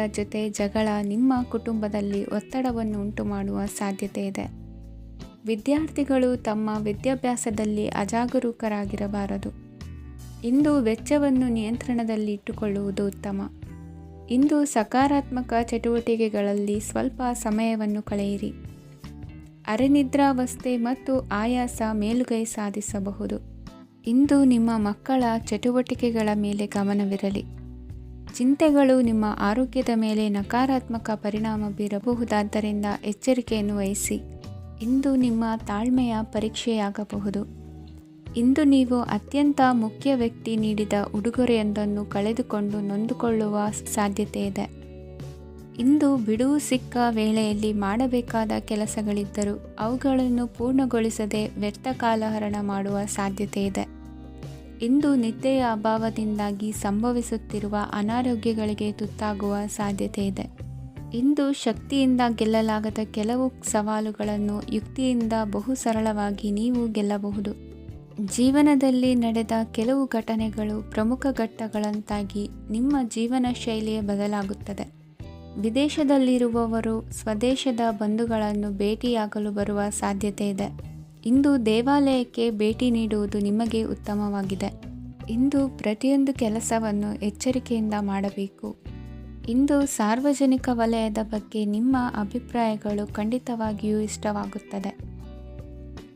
ಜೊತೆ ಜಗಳ ನಿಮ್ಮ ಕುಟುಂಬದಲ್ಲಿ ಒತ್ತಡವನ್ನು ಉಂಟುಮಾಡುವ ಸಾಧ್ಯತೆ ಇದೆ. ವಿದ್ಯಾರ್ಥಿಗಳು ತಮ್ಮ ವಿದ್ಯಾಭ್ಯಾಸದಲ್ಲಿ ಅಜಾಗರೂಕರಾಗಿರಬಾರದು. ಇಂದು ವೆಚ್ಚವನ್ನು ನಿಯಂತ್ರಣದಲ್ಲಿ ಇಟ್ಟುಕೊಳ್ಳುವುದು ಉತ್ತಮ. ಇಂದು ಸಕಾರಾತ್ಮಕ ಚಟುವಟಿಕೆಗಳಲ್ಲಿ ಸ್ವಲ್ಪ ಸಮಯವನ್ನು ಕಳೆಯಿರಿ. ಅರೆನಿದ್ರಾವಸ್ಥೆ ಮತ್ತು ಆಯಾಸ ಮೇಲುಗೈ ಸಾಧಿಸಬಹುದು. ಇಂದು ನಿಮ್ಮ ಮಕ್ಕಳ ಚಟುವಟಿಕೆಗಳ ಮೇಲೆ ಗಮನವಿರಲಿ. ಚಿಂತೆಗಳು ನಿಮ್ಮ ಆರೋಗ್ಯದ ಮೇಲೆ ನಕಾರಾತ್ಮಕ ಪರಿಣಾಮ ಬೀರಬಹುದಾದ್ದರಿಂದ ಎಚ್ಚರಿಕೆಯನ್ನು ವಹಿಸಿ. ಇಂದು ನಿಮ್ಮ ತಾಳ್ಮೆಯ ಪರೀಕ್ಷೆಯಾಗಬಹುದು. ಇಂದು ನೀವು ಅತ್ಯಂತ ಮುಖ್ಯ ವ್ಯಕ್ತಿ ನೀಡಿದ ಉಡುಗೊರೆಯೊಂದನ್ನು ಕಳೆದುಕೊಂಡು ನೊಂದುಕೊಳ್ಳುವ ಸಾಧ್ಯತೆ ಇದೆ. ಇಂದು ಬಿಡುವು ಸಿಕ್ಕ ವೇಳೆಯಲ್ಲಿ ಮಾಡಬೇಕಾದ ಕೆಲಸಗಳಿದ್ದರೂ ಅವುಗಳನ್ನು ಪೂರ್ಣಗೊಳಿಸದೆ ವ್ಯರ್ಥ ಕಾಲಹರಣ ಮಾಡುವ ಸಾಧ್ಯತೆ ಇದೆ. ಇಂದು ನಿದ್ದೆಯ ಅಭಾವದಿಂದಾಗಿ ಸಂಭವಿಸುತ್ತಿರುವ ಅನಾರೋಗ್ಯಗಳಿಗೆ ತುತ್ತಾಗುವ ಸಾಧ್ಯತೆ ಇದೆ. ಇಂದು ಶಕ್ತಿಯಿಂದ ಗೆಲ್ಲಲಾಗದ ಕೆಲವು ಸವಾಲುಗಳನ್ನು ಯುಕ್ತಿಯಿಂದ ಬಹು ಸರಳವಾಗಿ ನೀವು ಗೆಲ್ಲಬಹುದು. ಜೀವನದಲ್ಲಿ ನಡೆದ ಕೆಲವು ಘಟನೆಗಳು ಪ್ರಮುಖ ಘಟ್ಟಗಳಂತಾಗಿ ನಿಮ್ಮ ಜೀವನ ಶೈಲಿಯೇ ಬದಲಾಗುತ್ತದೆ. ವಿದೇಶದಲ್ಲಿರುವವರು ಸ್ವದೇಶದ ಬಂಧುಗಳನ್ನು ಭೇಟಿಯಾಗಲು ಬರುವ ಸಾಧ್ಯತೆ ಇದೆ. ಇಂದು ದೇವಾಲಯಕ್ಕೆ ಭೇಟಿ ನೀಡುವುದು ನಿಮಗೆ ಉತ್ತಮವಾಗಿದೆ. ಇಂದು ಪ್ರತಿಯೊಂದು ಕೆಲಸವನ್ನು ಎಚ್ಚರಿಕೆಯಿಂದ ಮಾಡಬೇಕು. ಇಂದು ಸಾರ್ವಜನಿಕ ವಲಯದ ಬಗ್ಗೆ ನಿಮ್ಮ ಅಭಿಪ್ರಾಯಗಳು ಖಂಡಿತವಾಗಿಯೂ ಇಷ್ಟವಾಗುತ್ತದೆ.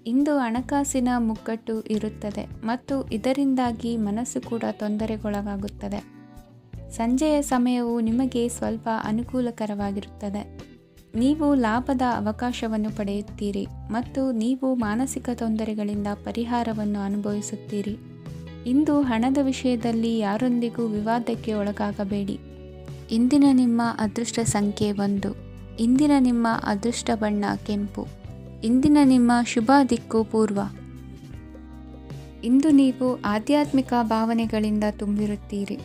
ಇಂದು ಹಣಕಾಸಿನ ಮುಗ್ಗಟ್ಟು ಇರುತ್ತದೆ ಮತ್ತು ಇದರಿಂದಾಗಿ ಮನಸ್ಸು ಕೂಡ ತೊಂದರೆಗೊಳಗಾಗುತ್ತದೆ. ಸಂಜೆಯ ಸಮಯವು ನಿಮಗೆ ಸ್ವಲ್ಪ ಅನುಕೂಲಕರವಾಗಿರುತ್ತದೆ. ನೀವು ಲಾಭದ ಅವಕಾಶವನ್ನು ಪಡೆಯುತ್ತೀರಿ ಮತ್ತು ನೀವು ಮಾನಸಿಕ ತೊಂದರೆಗಳಿಂದ ಪರಿಹಾರವನ್ನು ಅನುಭವಿಸುತ್ತೀರಿ. ಇಂದು ಹಣದ ವಿಷಯದಲ್ಲಿ ಯಾರೊಂದಿಗೂ ವಿವಾದಕ್ಕೆ ಒಳಗಾಗಬೇಡಿ. ಇಂದಿನ ನಿಮ್ಮ ಅದೃಷ್ಟ ಸಂಖ್ಯೆ 1. ಇಂದಿನ ನಿಮ್ಮ ಅದೃಷ್ಟ ಬಣ್ಣ ಕೆಂಪು. ಇಂದಿನ ನಿಮ್ಮ ಶುಭ ದಿಕ್ಕು ಪೂರ್ವ. ಇಂದು ನೀವು ಆಧ್ಯಾತ್ಮಿಕ ಭಾವನೆಗಳಿಂದ ತುಂಬಿರುತ್ತೀರಿ.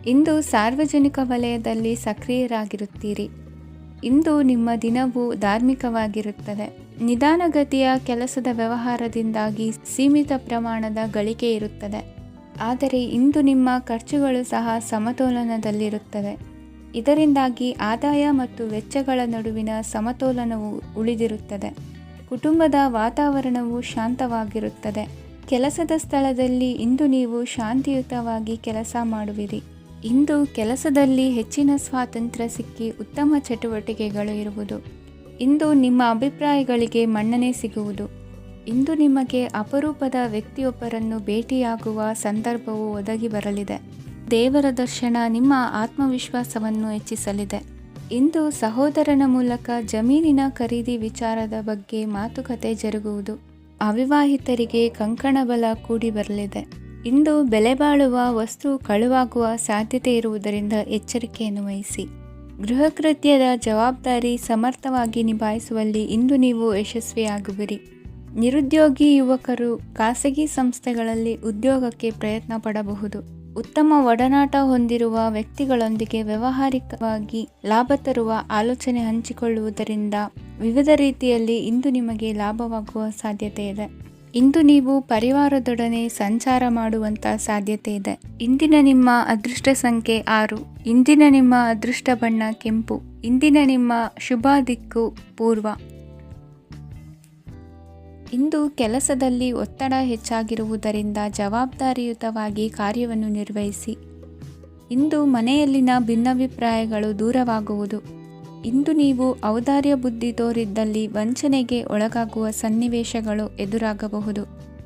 ಇಂದು ಸಾರ್ವಜನಿಕ ವಲಯದಲ್ಲಿ ಸಕ್ರಿಯರಾಗಿರುತ್ತೀರಿ. ಇಂದು ನಿಮ್ಮ ದಿನವು ಧಾರ್ಮಿಕವಾಗಿರುತ್ತದೆ. ನಿಧಾನಗತಿಯ ಕೆಲಸದ ವ್ಯವಹಾರದಿಂದಾಗಿ ಸೀಮಿತ ಪ್ರಮಾಣದ ಗಳಿಕೆ ಇರುತ್ತದೆ. ಆದರೆ ಇಂದು ನಿಮ್ಮ ಖರ್ಚುಗಳು ಸಹ ಸಮತೋಲನದಲ್ಲಿರುತ್ತವೆ. ಇದರಿಂದಾಗಿ ಆದಾಯ ಮತ್ತು ವೆಚ್ಚಗಳ ನಡುವಿನ ಸಮತೋಲನವು ಉಳಿದಿರುತ್ತದೆ. ಕುಟುಂಬದ ವಾತಾವರಣವು ಶಾಂತವಾಗಿರುತ್ತದೆ. ಕೆಲಸದ ಸ್ಥಳದಲ್ಲಿ ಇಂದು ನೀವು ಶಾಂತಿಯುತವಾಗಿ ಕೆಲಸ ಮಾಡುವಿರಿ. ಇಂದು ಕೆಲಸದಲ್ಲಿ ಹೆಚ್ಚಿನ ಸ್ವಾತಂತ್ರ್ಯ ಸಿಕ್ಕಿ ಉತ್ತಮ ಚಟುವಟಿಕೆಗಳು ಇರುವುದು. ಇಂದು ನಿಮ್ಮ ಅಭಿಪ್ರಾಯಗಳಿಗೆ ಮನ್ನಣೆ ಸಿಗುವುದು. ಇಂದು ನಿಮಗೆ ಅಪರೂಪದ ವ್ಯಕ್ತಿಯೊಬ್ಬರನ್ನು ಭೇಟಿಯಾಗುವ ಸಂದರ್ಭವು ಒದಗಿ ಬರಲಿದೆ. ದೇವರ ದರ್ಶನ ನಿಮ್ಮ ಆತ್ಮವಿಶ್ವಾಸವನ್ನು ಹೆಚ್ಚಿಸಲಿದೆ. ಇಂದು ಸಹೋದರನ ಮೂಲಕ ಜಮೀನಿನ ಖರೀದಿ ವಿಚಾರದ ಬಗ್ಗೆ ಮಾತುಕತೆ ಜರುಗುವುದು. ಅವಿವಾಹಿತರಿಗೆ ಕಂಕಣ ಬಲ ಕೂಡಿ ಬರಲಿದೆ. ಇಂದು ಬೆಲೆ ಬಾಳುವ ವಸ್ತು ಕಳುವಾಗುವ ಸಾಧ್ಯತೆ ಇರುವುದರಿಂದ ಎಚ್ಚರಿಕೆಯನ್ನು ವಹಿಸಿ. ಗೃಹ ಕೃತ್ಯದ ಜವಾಬ್ದಾರಿ ಸಮರ್ಥವಾಗಿ ನಿಭಾಯಿಸುವಲ್ಲಿ ಇಂದು ನೀವು ಯಶಸ್ವಿಯಾಗುವಿರಿ. ನಿರುದ್ಯೋಗಿ ಯುವಕರು ಖಾಸಗಿ ಸಂಸ್ಥೆಗಳಲ್ಲಿ ಉದ್ಯೋಗಕ್ಕೆ ಪ್ರಯತ್ನ ಪಡಬಹುದು. ಉತ್ತಮ ಒಡನಾಟ ಹೊಂದಿರುವ ವ್ಯಕ್ತಿಗಳೊಂದಿಗೆ ವ್ಯಾವಹಾರಿಕವಾಗಿ ಲಾಭ ತರುವ ಆಲೋಚನೆ ಹಂಚಿಕೊಳ್ಳುವುದರಿಂದ ವಿವಿಧ ರೀತಿಯಲ್ಲಿ ಇಂದು ನಿಮಗೆ ಲಾಭವಾಗುವ ಸಾಧ್ಯತೆ ಇದೆ. ಇಂದು ನೀವು ಪರಿವಾರದೊಡನೆ ಸಂಚಾರ ಮಾಡುವಂಥ ಸಾಧ್ಯತೆ ಇದೆ. ಇಂದಿನ ನಿಮ್ಮ ಅದೃಷ್ಟ ಸಂಖ್ಯೆ 6. ಇಂದಿನ ನಿಮ್ಮ ಅದೃಷ್ಟ ಬಣ್ಣ ಕೆಂಪು. ಇಂದಿನ ನಿಮ್ಮ ಶುಭ ದಿಕ್ಕು ಪೂರ್ವ. ಇಂದು ಕೆಲಸದಲ್ಲಿ ಒತ್ತಡ ಹೆಚ್ಚಾಗಿರುವುದರಿಂದ ಜವಾಬ್ದಾರಿಯುತವಾಗಿ ಕಾರ್ಯವನ್ನು ನಿರ್ವಹಿಸಿ. ಇಂದು ಮನೆಯಲ್ಲಿನ ಭಿನ್ನಾಭಿಪ್ರಾಯಗಳು ದೂರವಾಗುವುದು. ಇಂದು ನೀವು ಔದಾರ್ಯ ಬುದ್ಧಿ ತೋರಿದ್ದಲ್ಲಿ ವಂಚನೆಗೆ ಒಳಗಾಗುವ ಸನ್ನಿವೇಶಗಳು ಎದುರಾಗಬಹುದು.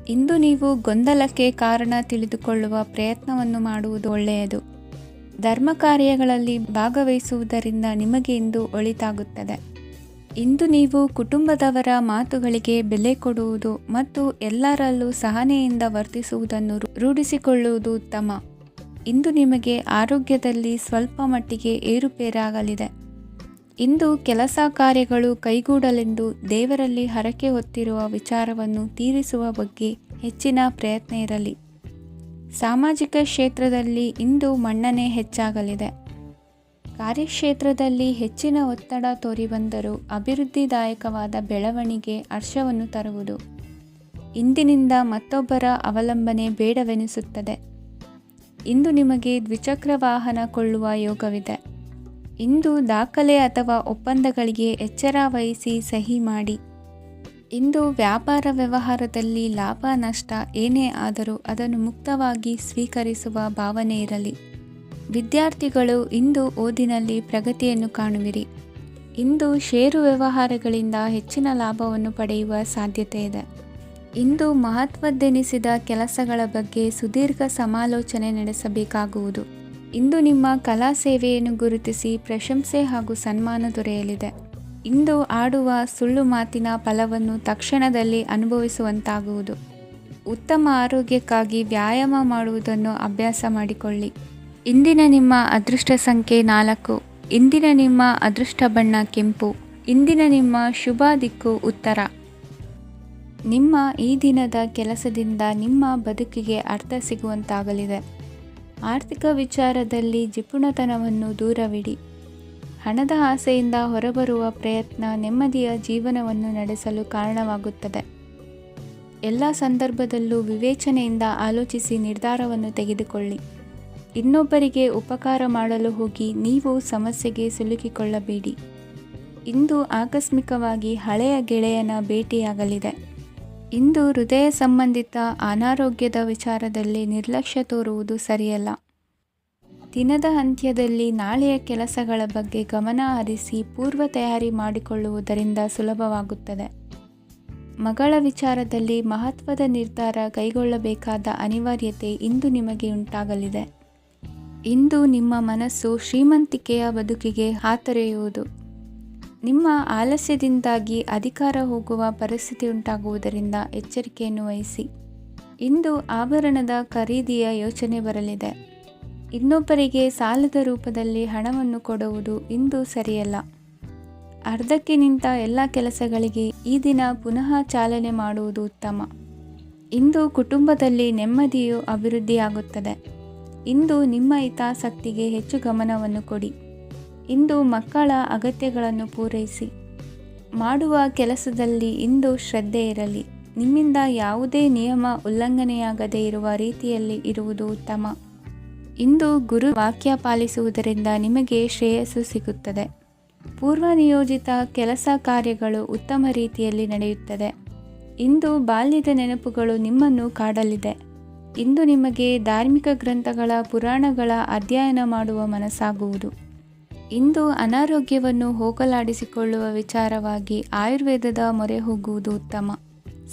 ಇಂದು ನೀವು ಗೊಂದಲಕ್ಕೆ ಕಾರಣ ತಿಳಿದುಕೊಳ್ಳುವ ಪ್ರಯತ್ನವನ್ನು ಮಾಡುವುದು ಒಳ್ಳೆಯದು. ಧರ್ಮ ಕಾರ್ಯಗಳಲ್ಲಿ ಭಾಗವಹಿಸುವುದರಿಂದ ನಿಮಗೆ ಇಂದು ಒಳಿತಾಗುತ್ತದೆ. ಇಂದು ನೀವು ಕುಟುಂಬದವರ ಮಾತುಗಳಿಗೆ ಬೆಲೆ ಕೊಡುವುದು ಮತ್ತು ಎಲ್ಲರಲ್ಲೂ ಸಹನೆಯಿಂದ ವರ್ತಿಸುವುದನ್ನು ರೂಢಿಸಿಕೊಳ್ಳುವುದು ಉತ್ತಮ. ಇಂದು ನಿಮಗೆ ಆರೋಗ್ಯದಲ್ಲಿ ಸ್ವಲ್ಪ ಮಟ್ಟಿಗೆ ಏರುಪೇರಾಗಲಿದೆ. ಇಂದು ಕೆಲಸ ಕಾರ್ಯಗಳು ಕೈಗೂಡಲೆಂದು ದೇವರಲ್ಲಿ ಹರಕೆ ಹೊತ್ತಿರುವ ವಿಚಾರವನ್ನು ತೀರಿಸುವ ಬಗ್ಗೆ ಹೆಚ್ಚಿನ ಪ್ರಯತ್ನ ಇರಲಿ. ಸಾಮಾಜಿಕ ಕ್ಷೇತ್ರದಲ್ಲಿ ಇಂದು ಮನ್ನಣೆ ಹೆಚ್ಚಾಗಲಿದೆ. ಕಾರ್ಯಕ್ಷೇತ್ರದಲ್ಲಿ ಹೆಚ್ಚಿನ ಒತ್ತಡ ತೋರಿಬಂದರೂ ಅಭಿವೃದ್ಧಿದಾಯಕವಾದ ಬೆಳವಣಿಗೆ ಹರ್ಷವನ್ನು ತರುವುದು. ಇಂದಿನಿಂದ ಮತ್ತೊಬ್ಬರ ಅವಲಂಬನೆ ಬೇಡವೆನಿಸುತ್ತದೆ. ಇಂದು ನಿಮಗೆ ದ್ವಿಚಕ್ರ ವಾಹನ ಕೊಳ್ಳುವ ಯೋಗವಿದೆ. ಇಂದು ದಾಖಲೆ ಅಥವಾ ಒಪ್ಪಂದಗಳಿಗೆ ಎಚ್ಚರ ವಹಿಸಿ ಸಹಿ ಮಾಡಿ. ಇಂದು ವ್ಯಾಪಾರ ವ್ಯವಹಾರದಲ್ಲಿ ಲಾಭ ನಷ್ಟ ಏನೇ ಆದರೂ ಅದನ್ನು ಮುಕ್ತವಾಗಿ ಸ್ವೀಕರಿಸುವ ಭಾವನೆ ಇರಲಿ. ವಿದ್ಯಾರ್ಥಿಗಳು ಇಂದು ಓದಿನಲ್ಲಿ ಪ್ರಗತಿಯನ್ನು ಕಾಣುವಿರಿ. ಇಂದು ಷೇರು ವ್ಯವಹಾರಗಳಿಂದ ಹೆಚ್ಚಿನ ಲಾಭವನ್ನು ಪಡೆಯುವ ಸಾಧ್ಯತೆ ಇದೆ. ಇಂದು ಮಹತ್ವದ್ದೆನಿಸಿದ ಕೆಲಸಗಳ ಬಗ್ಗೆ ಸುದೀರ್ಘ ಸಮಾಲೋಚನೆ ನಡೆಸಬೇಕಾಗುವುದು. ಇಂದು ನಿಮ್ಮ ಕಲಾ ಸೇವೆಯನ್ನು ಗುರುತಿಸಿ ಪ್ರಶಂಸೆ ಹಾಗೂ ಸನ್ಮಾನ ದೊರೆಯಲಿದೆ. ಇಂದು ಆಡುವ ಸುಳ್ಳು ಮಾತಿನ ಫಲವನ್ನು ತಕ್ಷಣದಲ್ಲಿ ಅನುಭವಿಸುವಂತಾಗುವುದು. ಉತ್ತಮ ಆರೋಗ್ಯಕ್ಕಾಗಿ ವ್ಯಾಯಾಮ ಮಾಡುವುದನ್ನು ಅಭ್ಯಾಸ ಮಾಡಿಕೊಳ್ಳಿ. ಇಂದಿನ ನಿಮ್ಮ ಅದೃಷ್ಟ ಸಂಖ್ಯೆ 4. ಇಂದಿನ ನಿಮ್ಮ ಅದೃಷ್ಟ ಬಣ್ಣ ಕೆಂಪು. ಇಂದಿನ ನಿಮ್ಮ ಶುಭ ದಿಕ್ಕು ಉತ್ತರ. ನಿಮ್ಮ ಈ ದಿನದ ಕೆಲಸದಿಂದ ನಿಮ್ಮ ಬದುಕಿಗೆ ಅರ್ಥ ಸಿಗುವಂತಾಗಲಿದೆ. ಆರ್ಥಿಕ ವಿಚಾರದಲ್ಲಿ ಜಿಪುಣತನವನ್ನು ದೂರವಿಡಿ. ಹಣದ ಆಸೆಯಿಂದ ಹೊರಬರುವ ಪ್ರಯತ್ನ ನೆಮ್ಮದಿಯ ಜೀವನವನ್ನು ನಡೆಸಲು ಕಾರಣವಾಗುತ್ತದೆ. ಎಲ್ಲ ಸಂದರ್ಭದಲ್ಲೂ ವಿವೇಚನೆಯಿಂದ ಆಲೋಚಿಸಿ ನಿರ್ಧಾರವನ್ನು ತೆಗೆದುಕೊಳ್ಳಿ. ಇನ್ನೊಬ್ಬರಿಗೆ ಉಪಕಾರ ಮಾಡಲು ಹೋಗಿ ನೀವು ಸಮಸ್ಯೆಗೆ ಸಿಲುಕಿಕೊಳ್ಳಬೇಡಿ. ಇಂದು ಆಕಸ್ಮಿಕವಾಗಿ ಹಳೆಯ ಗೆಳೆಯನ ಭೇಟಿಯಾಗಲಿದೆ. ಇಂದು ಹೃದಯ ಸಂಬಂಧಿತ ಅನಾರೋಗ್ಯದ ವಿಚಾರದಲ್ಲಿ ನಿರ್ಲಕ್ಷ್ಯ ತೋರುವುದು ಸರಿಯಲ್ಲ. ದಿನದ ಅಂತ್ಯದಲ್ಲಿ ನಾಳೆಯ ಕೆಲಸಗಳ ಬಗ್ಗೆ ಗಮನ ಹರಿಸಿ ಪೂರ್ವ ತಯಾರಿ ಮಾಡಿಕೊಳ್ಳುವುದರಿಂದ ಸುಲಭವಾಗುತ್ತದೆ. ಮಗಳ ವಿಚಾರದಲ್ಲಿ ಮಹತ್ವದ ನಿರ್ಧಾರ ಕೈಗೊಳ್ಳಬೇಕಾದ ಅನಿವಾರ್ಯತೆ ಇಂದು ನಿಮಗೆ ಉಂಟಾಗಲಿದೆ. ಇಂದು ನಿಮ್ಮ ಮನಸ್ಸು ಶ್ರೀಮಂತಿಕೆಯ ಬದುಕಿಗೆ ಹಾತೊರೆಯುವುದು. ನಿಮ್ಮ ಆಲಸ್ಯದಿಂದಾಗಿ ಅಧಿಕಾರ ಹೋಗುವ ಪರಿಸ್ಥಿತಿ ಉಂಟಾಗುವುದರಿಂದ ಎಚ್ಚರಿಕೆಯನ್ನು ವಹಿಸಿ. ಇಂದು ಆಭರಣದ ಖರೀದಿಯ ಯೋಚನೆ ಬರಲಿದೆ. ಇನ್ನೊಬ್ಬರಿಗೆ ಸಾಲದ ರೂಪದಲ್ಲಿ ಹಣವನ್ನು ಕೊಡುವುದು ಇಂದು ಸರಿಯಲ್ಲ. ಅರ್ಧಕ್ಕೆ ನಿಂತ ಎಲ್ಲ ಕೆಲಸಗಳಿಗೆ ಈ ದಿನ ಪುನಃ ಚಾಲನೆ ಮಾಡುವುದು ಉತ್ತಮ. ಇಂದು ಕುಟುಂಬದಲ್ಲಿ ನೆಮ್ಮದಿಯು ಅಭಿವೃದ್ಧಿಯಾಗುತ್ತದೆ. ಇಂದು ನಿಮ್ಮ ಹಿತಾಸಕ್ತಿಗೆ ಹೆಚ್ಚು ಗಮನವನ್ನು ಕೊಡಿ. ಇಂದು ಮಕ್ಕಳ ಅಗತ್ಯಗಳನ್ನು ಪೂರೈಸಿ. ಮಾಡುವ ಕೆಲಸದಲ್ಲಿ ಇಂದು ಶ್ರದ್ಧೆ ಇರಲಿ. ನಿಮ್ಮಿಂದ ಯಾವುದೇ ನಿಯಮ ಉಲ್ಲಂಘನೆಯಾಗದೇ ಇರುವ ರೀತಿಯಲ್ಲಿ ಇರುವುದು ಉತ್ತಮ. ಇಂದು ಗುರು ವಾಕ್ಯ ಪಾಲಿಸುವುದರಿಂದ ನಿಮಗೆ ಶ್ರೇಯಸ್ಸು ಸಿಗುತ್ತದೆ. ಪೂರ್ವ ನಿಯೋಜಿತ ಕೆಲಸ ಕಾರ್ಯಗಳು ಉತ್ತಮ ರೀತಿಯಲ್ಲಿ ನಡೆಯುತ್ತದೆ. ಇಂದು ಬಾಲ್ಯದ ನೆನಪುಗಳು ನಿಮ್ಮನ್ನು ಕಾಡಲಿದೆ. ಇಂದು ನಿಮಗೆ ಧಾರ್ಮಿಕ ಗ್ರಂಥಗಳ ಪುರಾಣಗಳ ಅಧ್ಯಯನ ಮಾಡುವ ಮನಸ್ಸಾಗುವುದು. ಇಂದು ಅನಾರೋಗ್ಯವನ್ನು ಹೋಗಲಾಡಿಸಿಕೊಳ್ಳುವ ವಿಚಾರವಾಗಿ ಆಯುರ್ವೇದದ ಮೊರೆ ಹೋಗುವುದು ಉತ್ತಮ.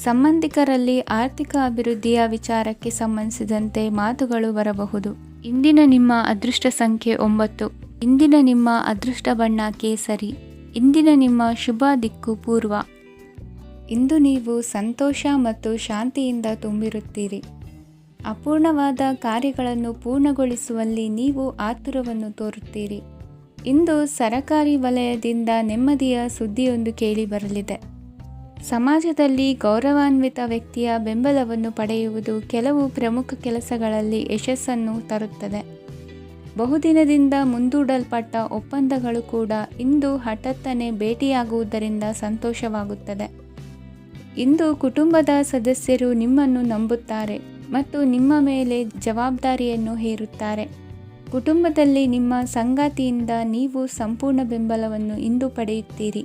ಸಂಬಂಧಿಕರಲ್ಲಿ ಆರ್ಥಿಕ ಅಭಿವೃದ್ಧಿಯ ವಿಚಾರಕ್ಕೆ ಸಂಬಂಧಿಸಿದಂತೆ ಮಾತುಗಳು ಬರಬಹುದು. ಇಂದಿನ ನಿಮ್ಮ ಅದೃಷ್ಟ ಸಂಖ್ಯೆ 9. ಇಂದಿನ ನಿಮ್ಮ ಅದೃಷ್ಟ ಬಣ್ಣ ಕೇಸರಿ. ಇಂದಿನ ನಿಮ್ಮ ಶುಭ ದಿಕ್ಕು ಪೂರ್ವ. ಇಂದು ನೀವು ಸಂತೋಷ ಮತ್ತು ಶಾಂತಿಯಿಂದ ತುಂಬಿರುತ್ತೀರಿ. ಅಪೂರ್ಣವಾದ ಕಾರ್ಯಗಳನ್ನು ಪೂರ್ಣಗೊಳಿಸುವಲ್ಲಿ ನೀವು ಆತುರವನ್ನು ತೋರುತ್ತೀರಿ. ಇಂದು ಸರಕಾರಿ ವಲಯದಿಂದ ನೆಮ್ಮದಿಯ ಸುದ್ದಿಯೊಂದು ಕೇಳಿಬರಲಿದೆ. ಸಮಾಜದಲ್ಲಿ ಗೌರವಾನ್ವಿತ ವ್ಯಕ್ತಿಯ ಬೆಂಬಲವನ್ನು ಪಡೆಯುವುದು ಕೆಲವು ಪ್ರಮುಖ ಕೆಲಸಗಳಲ್ಲಿ ಯಶಸ್ಸನ್ನು ತರುತ್ತದೆ. ಬಹುದಿನದಿಂದ ಮುಂದೂಡಲ್ಪಟ್ಟ ಒಪ್ಪಂದಗಳು ಕೂಡ ಇಂದು ಹಠಾತ್ತನೆ ಭೇಟಿಯಾಗುವುದರಿಂದ ಸಂತೋಷವಾಗುತ್ತದೆ. ಇಂದು ಕುಟುಂಬದ ಸದಸ್ಯರು ನಿಮ್ಮನ್ನು ನಂಬುತ್ತಾರೆ ಮತ್ತು ನಿಮ್ಮ ಮೇಲೆ ಜವಾಬ್ದಾರಿಯನ್ನು ಹೇರುತ್ತಾರೆ. ಕುಟುಂಬದಲ್ಲಿ ನಿಮ್ಮ ಸಂಗಾತಿಯಿಂದ ನೀವು ಸಂಪೂರ್ಣ ಬೆಂಬಲವನ್ನು ಇಂದು ಪಡೆಯುತ್ತೀರಿ.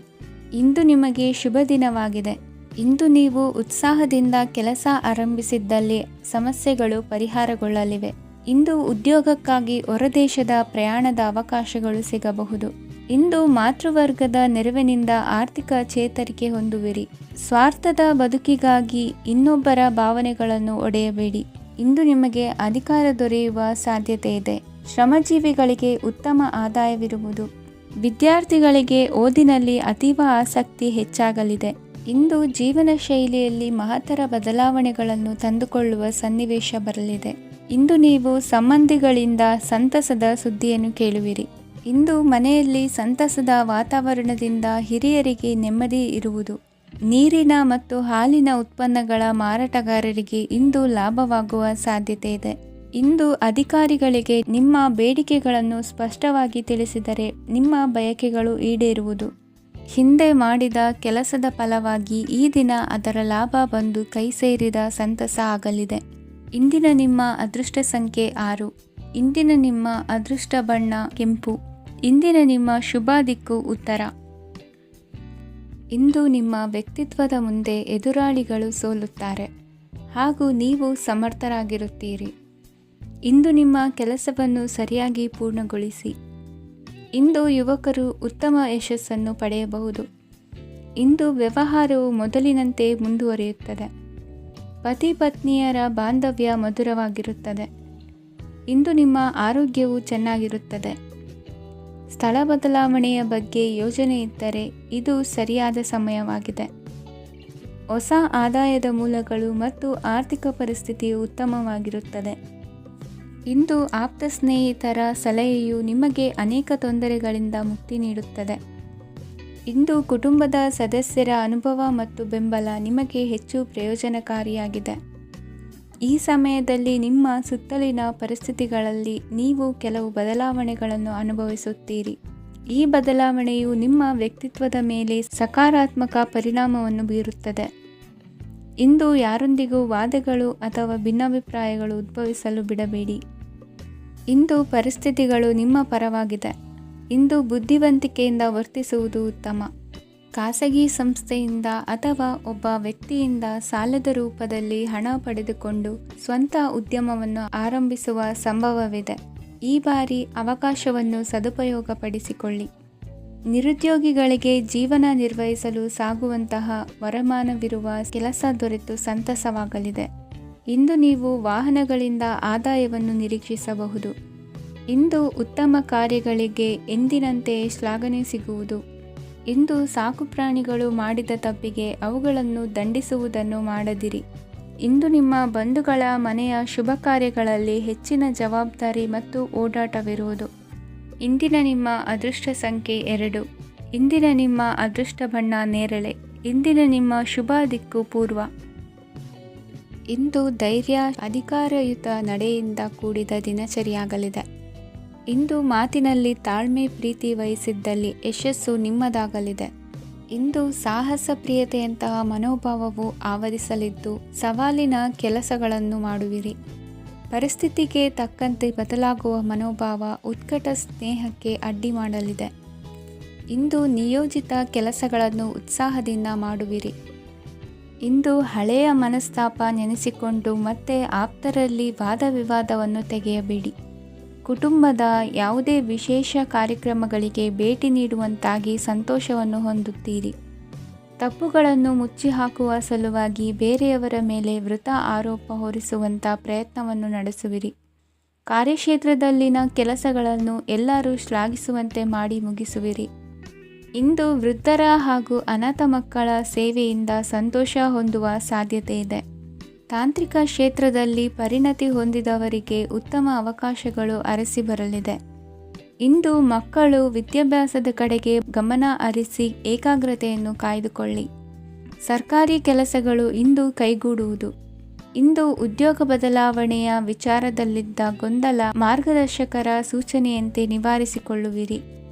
ಇಂದು ನಿಮಗೆ ಶುಭ ದಿನವಾಗಿದೆ. ಇಂದು ನೀವು ಉತ್ಸಾಹದಿಂದ ಕೆಲಸ ಆರಂಭಿಸಿದ್ದಲ್ಲಿ ಸಮಸ್ಯೆಗಳು ಪರಿಹಾರಗೊಳ್ಳಲಿವೆ. ಇಂದು ಉದ್ಯೋಗಕ್ಕಾಗಿ ಹೊರದೇಶದ ಪ್ರಯಾಣದ ಅವಕಾಶಗಳು ಸಿಗಬಹುದು. ಇಂದು ಮಾತೃವರ್ಗದ ನೆರವಿನಿಂದ ಆರ್ಥಿಕ ಚೇತರಿಕೆ ಹೊಂದುವಿರಿ. ಸ್ವಾರ್ಥದ ಬದುಕಿಗಾಗಿ ಇನ್ನೊಬ್ಬರ ಭಾವನೆಗಳನ್ನು ಒಡೆಯಬೇಡಿ. ಇಂದು ನಿಮಗೆ ಅಧಿಕಾರ ದೊರೆಯುವ ಸಾಧ್ಯತೆ ಇದೆ. ಶ್ರಮಜೀವಿಗಳಿಗೆ ಉತ್ತಮ ಆದಾಯವಿರುವುದು. ವಿದ್ಯಾರ್ಥಿಗಳಿಗೆ ಓದಿನಲ್ಲಿ ಅತೀವ ಆಸಕ್ತಿ ಹೆಚ್ಚಾಗಲಿದೆ. ಇಂದು ಜೀವನ ಶೈಲಿಯಲ್ಲಿ ಮಹತ್ತರ ಬದಲಾವಣೆಗಳನ್ನು ತಂದುಕೊಳ್ಳುವ ಸನ್ನಿವೇಶ ಬರಲಿದೆ. ಇಂದು ನೀವು ಸಂಬಂಧಿಗಳಿಂದ ಸಂತಸದ ಸುದ್ದಿಯನ್ನು ಕೇಳುವಿರಿ. ಇಂದು ಮನೆಯಲ್ಲಿ ಸಂತಸದ ವಾತಾವರಣದಿಂದ ಹಿರಿಯರಿಗೆ ನೆಮ್ಮದಿ ಇರುವುದು. ನೀರಿನ ಮತ್ತು ಹಾಲಿನ ಉತ್ಪನ್ನಗಳ ಮಾರಾಟಗಾರರಿಗೆ ಇಂದು ಲಾಭವಾಗುವ ಸಾಧ್ಯತೆ ಇದೆ. ಇಂದು ಅಧಿಕಾರಿಗಳಿಗೆ ನಿಮ್ಮ ಬೇಡಿಕೆಗಳನ್ನು ಸ್ಪಷ್ಟವಾಗಿ ತಿಳಿಸಿದರೆ ನಿಮ್ಮ ಬಯಕೆಗಳು ಈಡೇರುವುದು. ಹಿಂದೆ ಮಾಡಿದ ಕೆಲಸದ ಫಲವಾಗಿ ಈ ದಿನ ಅದರ ಲಾಭ ಬಂದು ಕೈ ಸೇರಿದ ಸಂತಸ ಆಗಲಿದೆ. ಇಂದಿನ ನಿಮ್ಮ ಅದೃಷ್ಟ ಸಂಖ್ಯೆ 6. ಇಂದಿನ ನಿಮ್ಮ ಅದೃಷ್ಟ ಬಣ್ಣ ಕೆಂಪು. ಇಂದಿನ ನಿಮ್ಮ ಶುಭ ದಿಕ್ಕು ಉತ್ತರ. ಇಂದು ನಿಮ್ಮ ವ್ಯಕ್ತಿತ್ವದ ಮುಂದೆ ಎದುರಾಳಿಗಳು ಸೋಲುತ್ತಾರೆ ಹಾಗೂ ನೀವು ಸಮರ್ಥರಾಗಿರುತ್ತೀರಿ. ಇಂದು ನಿಮ್ಮ ಕೆಲಸವನ್ನು ಸರಿಯಾಗಿ ಪೂರ್ಣಗೊಳಿಸಿ. ಇಂದು ಯುವಕರು ಉತ್ತಮ ಯಶಸ್ಸನ್ನು ಪಡೆಯಬಹುದು. ಇಂದು ವ್ಯವಹಾರವು ಮೊದಲಿನಂತೆ ಮುಂದುವರಿಯುತ್ತದೆ. ಪತಿ ಪತ್ನಿಯರ ಬಾಂಧವ್ಯ ಮಧುರವಾಗಿರುತ್ತದೆ. ಇಂದು ನಿಮ್ಮ ಆರೋಗ್ಯವು ಚೆನ್ನಾಗಿರುತ್ತದೆ. ಸ್ಥಳ ಬದಲಾವಣೆಯ ಬಗ್ಗೆ ಯೋಜನೆ ಇದ್ದರೆ ಇದು ಸರಿಯಾದ ಸಮಯವಾಗಿದೆ. ಹೊಸ ಆದಾಯದ ಮೂಲಗಳು ಮತ್ತು ಆರ್ಥಿಕ ಪರಿಸ್ಥಿತಿಯು ಉತ್ತಮವಾಗಿರುತ್ತದೆ. ಇಂದು ಆಪ್ತ ಸ್ನೇಹಿತರ ಸಲಹೆಯು ನಿಮಗೆ ಅನೇಕ ತೊಂದರೆಗಳಿಂದ ಮುಕ್ತಿ ನೀಡುತ್ತದೆ. ಇಂದು ಕುಟುಂಬದ ಸದಸ್ಯರ ಅನುಭವ ಮತ್ತು ಬೆಂಬಲ ನಿಮಗೆ ಹೆಚ್ಚು ಪ್ರಯೋಜನಕಾರಿಯಾಗಿದೆ. ಈ ಸಮಯದಲ್ಲಿ ನಿಮ್ಮ ಸುತ್ತಲಿನ ಪರಿಸ್ಥಿತಿಗಳಲ್ಲಿ ನೀವು ಕೆಲವು ಬದಲಾವಣೆಗಳನ್ನು ಅನುಭವಿಸುತ್ತೀರಿ. ಈ ಬದಲಾವಣೆಯು ನಿಮ್ಮ ವ್ಯಕ್ತಿತ್ವದ ಮೇಲೆ ಸಕಾರಾತ್ಮಕ ಪರಿಣಾಮವನ್ನು ಬೀರುತ್ತದೆ. ಇಂದು ಯಾರೊಂದಿಗೂ ವಾದಗಳು ಅಥವಾ ಭಿನ್ನಾಭಿಪ್ರಾಯಗಳು ಉದ್ಭವಿಸಲು ಬಿಡಬೇಡಿ. ಇಂದು ಪರಿಸ್ಥಿತಿಗಳು ನಿಮ್ಮ ಪರವಾಗಿದೆ. ಇಂದು ಬುದ್ಧಿವಂತಿಕೆಯಿಂದ ವರ್ತಿಸುವುದು ಉತ್ತಮ. ಖಾಸಗಿ ಸಂಸ್ಥೆಯಿಂದ ಅಥವಾ ಒಬ್ಬ ವ್ಯಕ್ತಿಯಿಂದ ಸಾಲದ ರೂಪದಲ್ಲಿ ಹಣ ಪಡೆದುಕೊಂಡು ಸ್ವಂತ ಉದ್ಯಮವನ್ನು ಆರಂಭಿಸುವ ಸಂಭವವಿದೆ. ಈ ಬಾರಿ ಅವಕಾಶವನ್ನು ಸದುಪಯೋಗಪಡಿಸಿಕೊಳ್ಳಿ. ನಿರುದ್ಯೋಗಿಗಳಿಗೆ ಜೀವನ ನಿರ್ವಹಿಸಲು ಸಾಗುವಂತಹ ವರಮಾನವಿರುವ ಕೆಲಸ ದೊರೆತು ಸಂತಸವಾಗಲಿದೆ. ಇಂದು ನೀವು ವಾಹನಗಳಿಂದ ಆದಾಯವನ್ನು ನಿರೀಕ್ಷಿಸಬಹುದು. ಇಂದು ಉತ್ತಮ ಕಾರ್ಯಗಳಿಗೆ ಎಂದಿನಂತೆ ಶ್ಲಾಘನೆ ಸಿಗುವುದು. ಇಂದು ಸಾಕುಪ್ರಾಣಿಗಳು ಮಾಡಿದ ತಪ್ಪಿಗೆ ಅವುಗಳನ್ನು ದಂಡಿಸುವುದನ್ನು ಮಾಡದಿರಿ. ಇಂದು ನಿಮ್ಮ ಬಂಧುಗಳ ಮನೆಯ ಶುಭ ಕಾರ್ಯಗಳಲ್ಲಿ ಹೆಚ್ಚಿನ ಜವಾಬ್ದಾರಿ ಮತ್ತು ಓಡಾಟವಿರುವುದು. ಇಂದಿನ ನಿಮ್ಮ ಅದೃಷ್ಟ ಸಂಖ್ಯೆ 2. ಇಂದಿನ ನಿಮ್ಮ ಅದೃಷ್ಟ ಬಣ್ಣ ನೇರಳೆ. ಇಂದಿನ ನಿಮ್ಮ ಶುಭ ದಿಕ್ಕು ಪೂರ್ವ. ಇಂದು ಧೈರ್ಯ, ಅಧಿಕಾರಯುತ ನಡೆಯಿಂದ ಕೂಡಿದ ದಿನಚರಿಯಾಗಲಿದೆ. ಇಂದು ಮಾತಿನಲ್ಲಿ ತಾಳ್ಮೆ, ಪ್ರೀತಿ ವಹಿಸಿದ್ದಲ್ಲಿ ಯಶಸ್ಸು ನಿಮ್ಮದಾಗಲಿದೆ. ಇಂದು ಸಾಹಸ ಪ್ರಿಯತೆಯಂತಹ ಮನೋಭಾವವು ಆವರಿಸಲಿದ್ದು ಸವಾಲಿನ ಕೆಲಸಗಳನ್ನು ಮಾಡುವಿರಿ. ಪರಿಸ್ಥಿತಿಗೆ ತಕ್ಕಂತೆ ಬದಲಾಗುವ ಮನೋಭಾವ ಉತ್ಕಟ ಸ್ನೇಹಕ್ಕೆ ಅಡ್ಡಿ ಮಾಡಲಿದೆ. ಇಂದು ನಿಯೋಜಿತ ಕೆಲಸಗಳನ್ನು ಉತ್ಸಾಹದಿಂದ ಮಾಡುವಿರಿ. ಇಂದು ಹಳೆಯ ಮನಸ್ತಾಪ ನೆನೆಸಿಕೊಂಡು ಮತ್ತೆ ಆಪ್ತರಲ್ಲಿ ವಾದ ವಿವಾದವನ್ನು ತೆಗೆಯಬೇಡಿ. ಕುಟುಂಬದ ಯಾವುದೇ ವಿಶೇಷ ಕಾರ್ಯಕ್ರಮಗಳಿಗೆ ಭೇಟಿ ನೀಡುವಂತಾಗಿ ಸಂತೋಷವನ್ನು ಹೊಂದುತ್ತೀರಿ. ತಪ್ಪುಗಳನ್ನು ಮುಚ್ಚಿಹಾಕುವ ಸಲುವಾಗಿ ಬೇರೆಯವರ ಮೇಲೆ ವೃಥಾ ಆರೋಪ ಹೊರಿಸುವಂಥ ಪ್ರಯತ್ನವನ್ನು ನಡೆಸುವಿರಿ. ಕಾರ್ಯಕ್ಷೇತ್ರದಲ್ಲಿನ ಕೆಲಸಗಳನ್ನು ಎಲ್ಲರೂ ಶ್ಲಾಘಿಸುವಂತೆ ಮಾಡಿ ಮುಗಿಸುವಿರಿ. ಇಂದು ವೃದ್ಧರ ಹಾಗೂ ಅನಾಥ ಮಕ್ಕಳ ಸೇವೆಯಿಂದ ಸಂತೋಷ ಹೊಂದುವ ಸಾಧ್ಯತೆ ಇದೆ. ತಾಂತ್ರಿಕ ಕ್ಷೇತ್ರದಲ್ಲಿ ಪರಿಣತಿ ಹೊಂದಿದವರಿಗೆ ಉತ್ತಮ ಅವಕಾಶಗಳು ಅರಸಿ ಬರಲಿದೆ. ಇಂದು ಮಕ್ಕಳು ವಿದ್ಯಾಭ್ಯಾಸದ ಕಡೆಗೆ ಗಮನ ಹರಿಸಿ ಏಕಾಗ್ರತೆಯನ್ನು ಕಾಯ್ದುಕೊಳ್ಳಿ. ಸರ್ಕಾರಿ ಕೆಲಸಗಳು ಇಂದು ಕೈಗೂಡುವುದು. ಇಂದು ಉದ್ಯೋಗ ಬದಲಾವಣೆಯ ವಿಚಾರದಲ್ಲಿದ್ದ ಗೊಂದಲ ಮಾರ್ಗದರ್ಶಕರ ಸೂಚನೆಯಂತೆ ನಿವಾರಿಸಿಕೊಳ್ಳುವಿರಿ.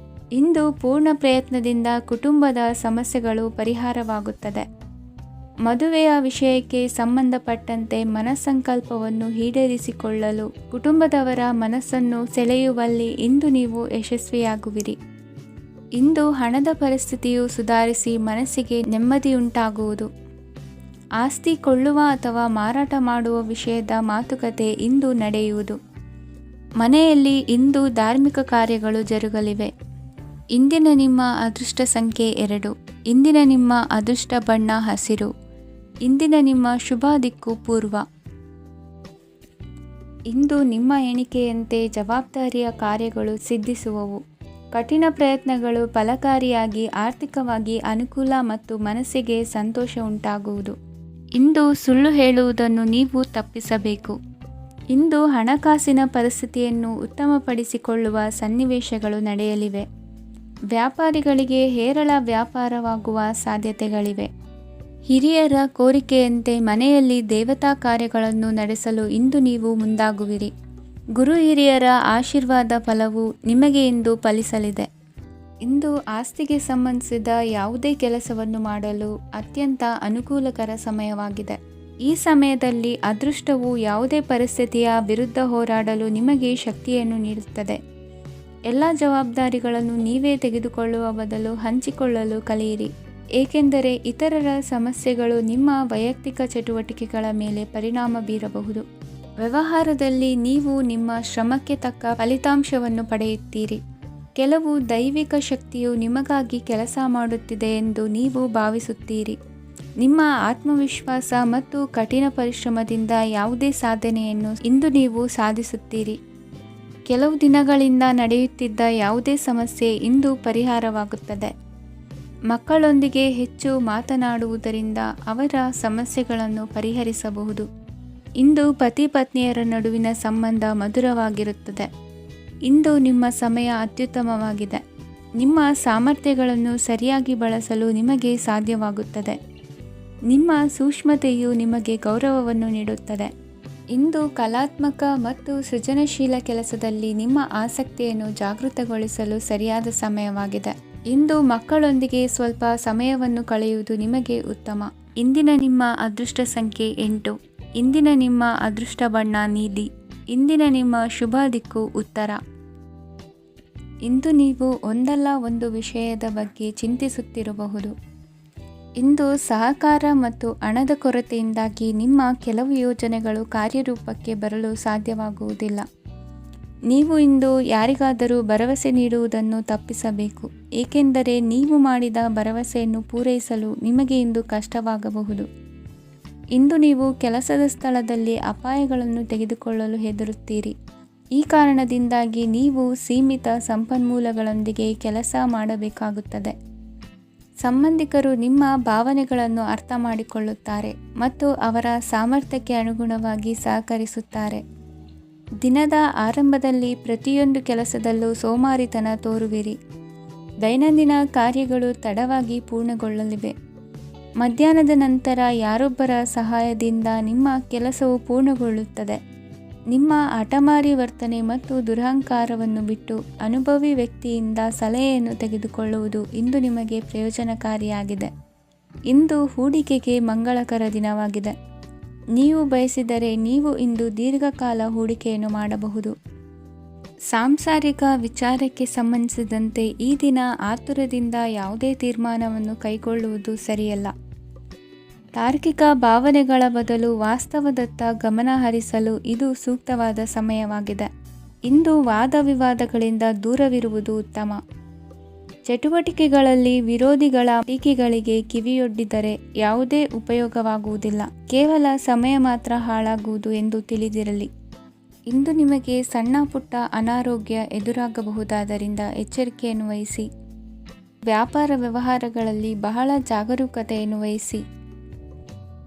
ಇಂದು ಪೂರ್ಣ ಪ್ರಯತ್ನದಿಂದ ಕುಟುಂಬದ ಸಮಸ್ಯೆಗಳು ಪರಿಹಾರವಾಗುತ್ತದೆ. ಮದುವೆಯ ವಿಷಯಕ್ಕೆ ಸಂಬಂಧಪಟ್ಟಂತೆ ಮನಸ್ಸಂಕಲ್ಪವನ್ನು ಈಡೇರಿಸಿಕೊಳ್ಳಲು ಕುಟುಂಬದವರ ಮನಸ್ಸನ್ನು ಸೆಳೆಯುವಲ್ಲಿ ಇಂದು ನೀವು ಯಶಸ್ವಿಯಾಗುವಿರಿ. ಇಂದು ಹಣದ ಪರಿಸ್ಥಿತಿಯು ಸುಧಾರಿಸಿ ಮನಸ್ಸಿಗೆ ನೆಮ್ಮದಿಯುಂಟಾಗುವುದು. ಆಸ್ತಿ ಕೊಳ್ಳುವ ಅಥವಾ ಮಾರಾಟ ಮಾಡುವ ವಿಷಯದ ಮಾತುಕತೆ ಇಂದು ನಡೆಯುವುದು. ಮನೆಯಲ್ಲಿ ಇಂದು ಧಾರ್ಮಿಕ ಕಾರ್ಯಗಳು ಜರುಗಲಿವೆ. ಇಂದಿನ ನಿಮ್ಮ ಅದೃಷ್ಟ ಸಂಖ್ಯೆ 2. ಇಂದಿನ ನಿಮ್ಮ ಅದೃಷ್ಟ ಬಣ್ಣ ಹಸಿರು. ಇಂದಿನ ನಿಮ್ಮ ಶುಭ ದಿಕ್ಕು ಪೂರ್ವ. ಇಂದು ನಿಮ್ಮ ಎಣಿಕೆಯಂತೆ ಜವಾಬ್ದಾರಿಯ ಕಾರ್ಯಗಳು ಸಿದ್ಧಿಸುವವು. ಕಠಿಣ ಪ್ರಯತ್ನಗಳು ಫಲಕಾರಿಯಾಗಿ ಆರ್ಥಿಕವಾಗಿ ಅನುಕೂಲ ಮತ್ತು ಮನಸ್ಸಿಗೆ ಸಂತೋಷ ಉಂಟಾಗುವುದು. ಇಂದು ಸುಳ್ಳು ಹೇಳುವುದನ್ನು ನೀವು ತಪ್ಪಿಸಬೇಕು. ಇಂದು ಹಣಕಾಸಿನ ಪರಿಸ್ಥಿತಿಯನ್ನು ಉತ್ತಮಪಡಿಸಿಕೊಳ್ಳುವ ಸನ್ನಿವೇಶಗಳು ನಡೆಯಲಿವೆ. ವ್ಯಾಪಾರಿಗಳಿಗೆ ಹೇರಳ ವ್ಯಾಪಾರವಾಗುವ ಸಾಧ್ಯತೆಗಳಿವೆ. ಹಿರಿಯರ ಕೋರಿಕೆಯಂತೆ ಮನೆಯಲ್ಲಿ ದೇವತಾ ಕಾರ್ಯಗಳನ್ನು ನಡೆಸಲು ಇಂದು ನೀವು ಮುಂದಾಗುವಿರಿ. ಗುರು ಹಿರಿಯರ ಆಶೀರ್ವಾದ ಫಲವು ನಿಮಗೆ ಇಂದು ಫಲಿಸಲಿದೆ. ಇಂದು ಆಸ್ತಿಗೆ ಸಂಬಂಧಿಸಿದ ಯಾವುದೇ ಕೆಲಸವನ್ನು ಮಾಡಲು ಅತ್ಯಂತ ಅನುಕೂಲಕರ ಸಮಯವಾಗಿದೆ. ಈ ಸಮಯದಲ್ಲಿ ಅದೃಷ್ಟವು ಯಾವುದೇ ಪರಿಸ್ಥಿತಿಯ ವಿರುದ್ಧ ಹೋರಾಡಲು ನಿಮಗೆ ಶಕ್ತಿಯನ್ನು ನೀಡುತ್ತದೆ. ಎಲ್ಲ ಜವಾಬ್ದಾರಿಗಳನ್ನು ನೀವೇ ತೆಗೆದುಕೊಳ್ಳುವ ಬದಲು ಹಂಚಿಕೊಳ್ಳಲು ಕಲಿಯಿರಿ, ಏಕೆಂದರೆ ಇತರರ ಸಮಸ್ಯೆಗಳು ನಿಮ್ಮ ವೈಯಕ್ತಿಕ ಚಟುವಟಿಕೆಗಳ ಮೇಲೆ ಪರಿಣಾಮ ಬೀರಬಹುದು. ವ್ಯವಹಾರದಲ್ಲಿ ನೀವು ನಿಮ್ಮ ಶ್ರಮಕ್ಕೆ ತಕ್ಕ ಫಲಿತಾಂಶವನ್ನು ಪಡೆಯುತ್ತೀರಿ. ಕೆಲವು ದೈವಿಕ ಶಕ್ತಿಯು ನಿಮಗಾಗಿ ಕೆಲಸ ಮಾಡುತ್ತಿದೆ ಎಂದು ನೀವು ಭಾವಿಸುತ್ತೀರಿ. ನಿಮ್ಮ ಆತ್ಮವಿಶ್ವಾಸ ಮತ್ತು ಕಠಿಣ ಪರಿಶ್ರಮದಿಂದ ಯಾವುದೇ ಸಾಧನೆಯನ್ನು ಇಂದು ನೀವು ಸಾಧಿಸುತ್ತೀರಿ. ಕೆಲವು ದಿನಗಳಿಂದ ನಡೆಯುತ್ತಿದ್ದ ಯಾವುದೇ ಸಮಸ್ಯೆ ಇಂದು ಪರಿಹಾರವಾಗುತ್ತದೆ. ಮಕ್ಕಳೊಂದಿಗೆ ಹೆಚ್ಚು ಮಾತನಾಡುವುದರಿಂದ ಅವರ ಸಮಸ್ಯೆಗಳನ್ನು ಪರಿಹರಿಸಬಹುದು. ಇಂದು ಪತಿ ಪತ್ನಿಯರ ನಡುವಿನ ಸಂಬಂಧ ಮಧುರವಾಗಿರುತ್ತದೆ. ಇಂದು ನಿಮ್ಮ ಸಮಯ ಅತ್ಯುತ್ತಮವಾಗಿದೆ. ನಿಮ್ಮ ಸಾಮರ್ಥ್ಯಗಳನ್ನು ಸರಿಯಾಗಿ ಬಳಸಲು ನಿಮಗೆ ಸಾಧ್ಯವಾಗುತ್ತದೆ. ನಿಮ್ಮ ಸೂಕ್ಷ್ಮತೆಯು ನಿಮಗೆ ಗೌರವವನ್ನು ನೀಡುತ್ತದೆ. ಇಂದು ಕಲಾತ್ಮಕ ಮತ್ತು ಸೃಜನಶೀಲ ಕೆಲಸದಲ್ಲಿ ನಿಮ್ಮ ಆಸಕ್ತಿಯನ್ನು ಜಾಗೃತಗೊಳಿಸಲು ಸರಿಯಾದ ಸಮಯವಾಗಿದೆ. ಇಂದು ಮಕ್ಕಳೊಂದಿಗೆ ಸ್ವಲ್ಪ ಸಮಯವನ್ನು ಕಳೆಯುವುದು ನಿಮಗೆ ಉತ್ತಮ. ಇಂದಿನ ನಿಮ್ಮ ಅದೃಷ್ಟ ಸಂಖ್ಯೆ 8. ಇಂದಿನ ನಿಮ್ಮ ಅದೃಷ್ಟ ಬಣ್ಣ ನೀಲಿ. ಇಂದಿನ ನಿಮ್ಮ ಶುಭ ದಿಕ್ಕು ಉತ್ತರ. ಇಂದು ನೀವು ಒಂದಲ್ಲ ಒಂದು ವಿಷಯದ ಬಗ್ಗೆ ಚಿಂತಿಸುತ್ತಿರಬಹುದು. ಇಂದು ಸಹಕಾರ ಮತ್ತು ಹಣದ ಕೊರತೆಯಿಂದಾಗಿ ನಿಮ್ಮ ಕೆಲವು ಯೋಜನೆಗಳು ಕಾರ್ಯರೂಪಕ್ಕೆ ಬರಲು ಸಾಧ್ಯವಾಗುವುದಿಲ್ಲ. ನೀವು ಇಂದು ಯಾರಿಗಾದರೂ ಭರವಸೆ ನೀಡುವುದನ್ನು ತಪ್ಪಿಸಬೇಕು, ಏಕೆಂದರೆ ನೀವು ಮಾಡಿದ ಭರವಸೆಯನ್ನು ಪೂರೈಸಲು ನಿಮಗೆ ಇಂದು ಕಷ್ಟವಾಗಬಹುದು. ಇಂದು ನೀವು ಕೆಲಸದ ಸ್ಥಳದಲ್ಲಿ ಅಪಾಯಗಳನ್ನು ತೆಗೆದುಕೊಳ್ಳಲು ಹೆದರುತ್ತೀರಿ. ಈ ಕಾರಣದಿಂದಾಗಿ ನೀವು ಸೀಮಿತ ಸಂಪನ್ಮೂಲಗಳೊಂದಿಗೆ ಕೆಲಸ ಮಾಡಬೇಕಾಗುತ್ತದೆ. ಸಂಬಂಧಿಕರು ನಿಮ್ಮ ಭಾವನೆಗಳನ್ನು ಅರ್ಥ ಮಾಡಿಕೊಳ್ಳುತ್ತಾರೆ ಮತ್ತು ಅವರ ಸಾಮರ್ಥ್ಯಕ್ಕೆ ಅನುಗುಣವಾಗಿ ಸಹಕರಿಸುತ್ತಾರೆ. ದಿನದ ಆರಂಭದಲ್ಲಿ ಪ್ರತಿಯೊಂದು ಕೆಲಸದಲ್ಲೂ ಸೋಮಾರಿತನ ತೋರುವಿರಿ. ದೈನಂದಿನ ಕಾರ್ಯಗಳು ತಡವಾಗಿ ಪೂರ್ಣಗೊಳ್ಳಲಿವೆ. ಮಧ್ಯಾಹ್ನದ ನಂತರ ಯಾರೊಬ್ಬರ ಸಹಾಯದಿಂದ ನಿಮ್ಮ ಕೆಲಸವು ಪೂರ್ಣಗೊಳ್ಳುತ್ತದೆ. ನಿಮ್ಮ ಹಠಮಾರಿ ವರ್ತನೆ ಮತ್ತು ದುರಹಂಕಾರವನ್ನು ಬಿಟ್ಟು ಅನುಭವಿ ವ್ಯಕ್ತಿಯಿಂದ ಸಲಹೆಯನ್ನು ತೆಗೆದುಕೊಳ್ಳುವುದು ಇಂದು ನಿಮಗೆ ಪ್ರಯೋಜನಕಾರಿಯಾಗಿದೆ. ಇಂದು ಹೂಡಿಕೆಗೆ ಮಂಗಳಕರ ದಿನವಾಗಿದೆ. ನೀವು ಬಯಸಿದರೆ ನೀವು ಇಂದು ದೀರ್ಘಕಾಲ ಹೂಡಿಕೆಯನ್ನು ಮಾಡಬಹುದು. ಸಾಂಸಾರಿಕ ವಿಚಾರಕ್ಕೆ ಸಂಬಂಧಿಸಿದಂತೆ ಈ ದಿನ ಆತುರದಿಂದ ಯಾವುದೇ ತೀರ್ಮಾನವನ್ನು ಕೈಗೊಳ್ಳುವುದು ಸರಿಯಲ್ಲ. ತಾರ್ಕಿಕ ಭಾವನೆಗಳ ಬದಲು ವಾಸ್ತವದತ್ತ ಗಮನ ಹರಿಸಲು ಇದು ಸೂಕ್ತವಾದ ಸಮಯವಾಗಿದೆ. ಇಂದು ವಾದ ವಿವಾದಗಳಿಂದ ದೂರವಿರುವುದು ಉತ್ತಮ. ಚಟುವಟಿಕೆಗಳಲ್ಲಿ ವಿರೋಧಿಗಳ ಟೀಕೆಗಳಿಗೆ ಕಿವಿಯೊಡ್ಡಿದರೆ ಯಾವುದೇ ಉಪಯೋಗವಾಗುವುದಿಲ್ಲ, ಕೇವಲ ಸಮಯ ಮಾತ್ರ ಹಾಳಾಗುವುದು ಎಂದು ತಿಳಿದಿರಲಿ. ಇಂದು ನಿಮಗೆ ಸಣ್ಣ ಪುಟ್ಟ ಅನಾರೋಗ್ಯ ಎದುರಾಗಬಹುದಾದ್ದರಿಂದ ಎಚ್ಚರಿಕೆಯನ್ನು ವಹಿಸಿ. ವ್ಯಾಪಾರ ವ್ಯವಹಾರಗಳಲ್ಲಿ ಬಹಳ ಜಾಗರೂಕತೆಯನ್ನು ವಹಿಸಿ.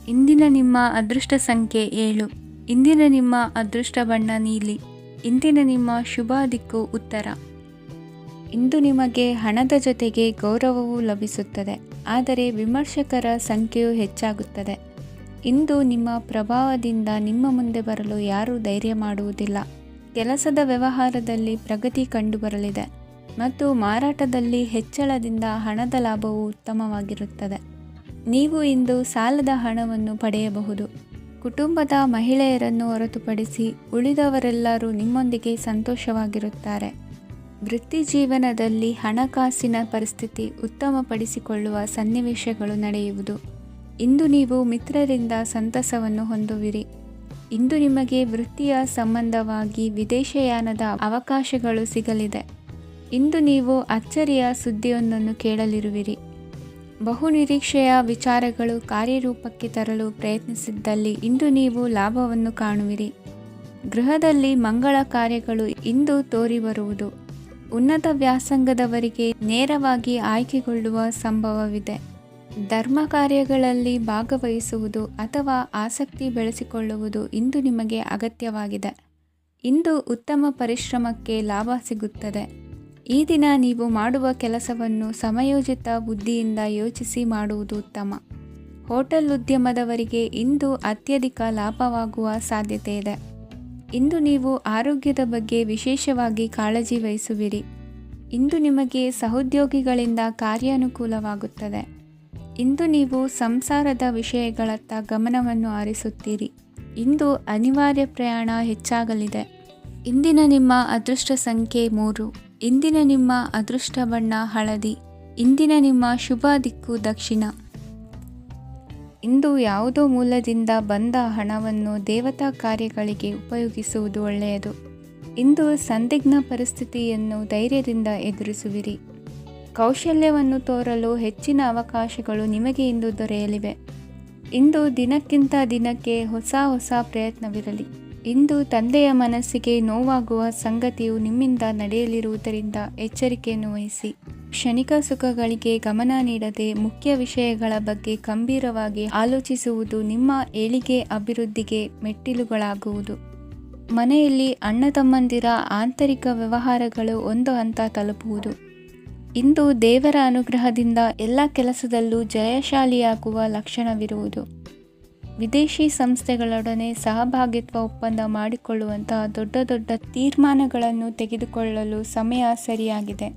ಇಂದಿನ ನಿಮ್ಮ ಅದೃಷ್ಟ ಸಂಖ್ಯೆ 7. ಇಂದಿನ ನಿಮ್ಮ ಅದೃಷ್ಟ ಬಣ್ಣ ನೀಲಿ. ಇಂದಿನ ನಿಮ್ಮ ಶುಭ ದಿಕ್ಕು ಉತ್ತರ. ಇಂದು ನಿಮಗೆ ಹಣದ ಜೊತೆಗೆ ಗೌರವವೂ ಲಭಿಸುತ್ತದೆ, ಆದರೆ ವಿಮರ್ಶಕರ ಸಂಖ್ಯೆಯು ಹೆಚ್ಚಾಗುತ್ತದೆ. ಇಂದು ನಿಮ್ಮ ಪ್ರಭಾವದಿಂದ ನಿಮ್ಮ ಮುಂದೆ ಬರಲು ಯಾರೂ ಧೈರ್ಯ ಮಾಡುವುದಿಲ್ಲ. ಕೆಲಸದ ವ್ಯವಹಾರದಲ್ಲಿ ಪ್ರಗತಿ ಕಂಡುಬರಲಿದೆ ಮತ್ತು ಮಾರಾಟದಲ್ಲಿ ಹೆಚ್ಚಳದಿಂದ ಹಣದ ಲಾಭವು ಉತ್ತಮವಾಗಿರುತ್ತದೆ. ನೀವು ಇಂದು ಸಾಲದ ಹಣವನ್ನು ಪಡೆಯಬಹುದು. ಕುಟುಂಬದ ಮಹಿಳೆಯರನ್ನು ಹೊರತುಪಡಿಸಿ ಉಳಿದವರೆಲ್ಲರೂ ನಿಮ್ಮೊಂದಿಗೆ ಸಂತೋಷವಾಗಿರುತ್ತಾರೆ. ವೃತ್ತಿ ಜೀವನದಲ್ಲಿ ಹಣಕಾಸಿನ ಪರಿಸ್ಥಿತಿ ಉತ್ತಮಪಡಿಸಿಕೊಳ್ಳುವ ಸನ್ನಿವೇಶಗಳು ನಡೆಯುವುದು. ಇಂದು ನೀವು ಮಿತ್ರರಿಂದ ಸಂತಸವನ್ನು ಹೊಂದುವಿರಿ. ಇಂದು ನಿಮಗೆ ವೃತ್ತಿಯ ಸಂಬಂಧವಾಗಿ ವಿದೇಶಯಾನದ ಅವಕಾಶಗಳು ಸಿಗಲಿದೆ. ಇಂದು ನೀವು ಅಚ್ಚರಿಯ ಸುದ್ದಿಯೊಂದನ್ನು ಕೇಳಲಿರುವಿರಿ. ಬಹುನಿರೀಕ್ಷೆಯ ವಿಚಾರಗಳು ಕಾರ್ಯರೂಪಕ್ಕೆ ತರಲು ಪ್ರಯತ್ನಿಸಿದ್ದಲ್ಲಿ ಇಂದು ನೀವು ಲಾಭವನ್ನು ಕಾಣುವಿರಿ. ಗೃಹದಲ್ಲಿ ಮಂಗಳ ಕಾರ್ಯಗಳು ಇಂದು ತೋರಿಬರುವುದು. ಉನ್ನತ ವ್ಯಾಸಂಗದವರಿಗೆ ನೇರವಾಗಿ ಆಯ್ಕೆಗೊಳ್ಳುವ ಸಂಭವವಿದೆ. ಧರ್ಮ ಕಾರ್ಯಗಳಲ್ಲಿ ಭಾಗವಹಿಸುವುದು ಅಥವಾ ಆಸಕ್ತಿ ಬೆಳೆಸಿಕೊಳ್ಳುವುದು ಇಂದು ನಿಮಗೆ ಅಗತ್ಯವಾಗಿದೆ. ಇಂದು ಉತ್ತಮ ಪರಿಶ್ರಮಕ್ಕೆ ಲಾಭ ಸಿಗುತ್ತದೆ. ಈ ದಿನ ನೀವು ಮಾಡುವ ಕೆಲಸವನ್ನು ಸಮಯೋಚಿತ ಬುದ್ಧಿಯಿಂದ ಯೋಚಿಸಿ ಮಾಡುವುದು ಉತ್ತಮ. ಹೋಟೆಲ್ ಉದ್ಯಮದವರಿಗೆ ಇಂದು ಅತ್ಯಧಿಕ ಲಾಭವಾಗುವ ಸಾಧ್ಯತೆ ಇದೆ. ಇಂದು ನೀವು ಆರೋಗ್ಯದ ಬಗ್ಗೆ ವಿಶೇಷವಾಗಿ ಕಾಳಜಿ ವಹಿಸುವಿರಿ. ಇಂದು ನಿಮಗೆ ಸಹೋದ್ಯೋಗಿಗಳಿಂದ ಕಾರ್ಯಾನುಕೂಲವಾಗುತ್ತದೆ. ಇಂದು ನೀವು ಸಂಸಾರದ ವಿಷಯಗಳತ್ತ ಗಮನವನ್ನು ಹರಿಸುತ್ತೀರಿ. ಇಂದು ಅನಿವಾರ್ಯ ಪ್ರಯಾಣ ಹೆಚ್ಚಾಗಲಿದೆ. ಇಂದಿನ ನಿಮ್ಮ ಅದೃಷ್ಟ ಸಂಖ್ಯೆ 3. ಇಂದಿನ ನಿಮ್ಮ ಅದೃಷ್ಟ ಬಣ್ಣ ಹಳದಿ. ಇಂದಿನ ನಿಮ್ಮ ಶುಭ ದಿಕ್ಕು ದಕ್ಷಿಣ. ಇಂದು ಯಾವುದೋ ಮೂಲದಿಂದ ಬಂದ ಹಣವನ್ನು ದೇವತಾ ಕಾರ್ಯಗಳಿಗೆ ಉಪಯೋಗಿಸುವುದು ಒಳ್ಳೆಯದು. ಇಂದು ಸಂದಿಗ್ಧ ಪರಿಸ್ಥಿತಿಯನ್ನು ಧೈರ್ಯದಿಂದ ಎದುರಿಸುವಿರಿ. ಕೌಶಲ್ಯವನ್ನು ತೋರಲು ಹೆಚ್ಚಿನ ಅವಕಾಶಗಳು ನಿಮಗೆ ಇಂದು ದೊರೆಯಲಿವೆ. ಇಂದು ದಿನಕ್ಕಿಂತ ದಿನಕ್ಕೆ ಹೊಸ ಪ್ರಯತ್ನವಿರಲಿ. ಇಂದು ತಂದೆಯ ಮನಸ್ಸಿಗೆ ನೋವಾಗುವ ಸಂಗತಿಯು ನಿಮ್ಮಿಂದ ನಡೆಯಲಿರುವುದರಿಂದ ಎಚ್ಚರಿಕೆಯನ್ನು ವಹಿಸಿ. ಕ್ಷಣಿಕ ಸುಖಗಳಿಗೆ ಗಮನ ನೀಡದೆ ಮುಖ್ಯ ವಿಷಯಗಳ ಬಗ್ಗೆ ಗಂಭೀರವಾಗಿ ಆಲೋಚಿಸುವುದು ನಿಮ್ಮ ಏಳಿಗೆ ಅಭಿವೃದ್ಧಿಗೆ ಮೆಟ್ಟಿಲುಗಳಾಗುವುದು. ಮನೆಯಲ್ಲಿ ಅಣ್ಣ ತಮ್ಮಂದಿರ ಆಂತರಿಕ ವ್ಯವಹಾರಗಳು ಒಂದು ಹಂತ ತಲುಪುವುದು. ಇಂದು ದೇವರ ಅನುಗ್ರಹದಿಂದ ಎಲ್ಲ ಕೆಲಸದಲ್ಲೂ ಜಯಶಾಲಿಯಾಗುವ ಲಕ್ಷಣವಿರುವುದು. ವಿದೇಶಿ ಸಂಸ್ಥೆಗಳೊಡನೆ ಸಹಭಾಗಿತ್ವ ಒಪ್ಪಂದ ಮಾಡಿಕೊಳ್ಳುವಂತಹ ದೊಡ್ಡ ತೀರ್ಮಾನಗಳನ್ನು ತೆಗೆದುಕೊಳ್ಳಲು ಸಮಯ ಸರಿಯಾಗಿದೆ.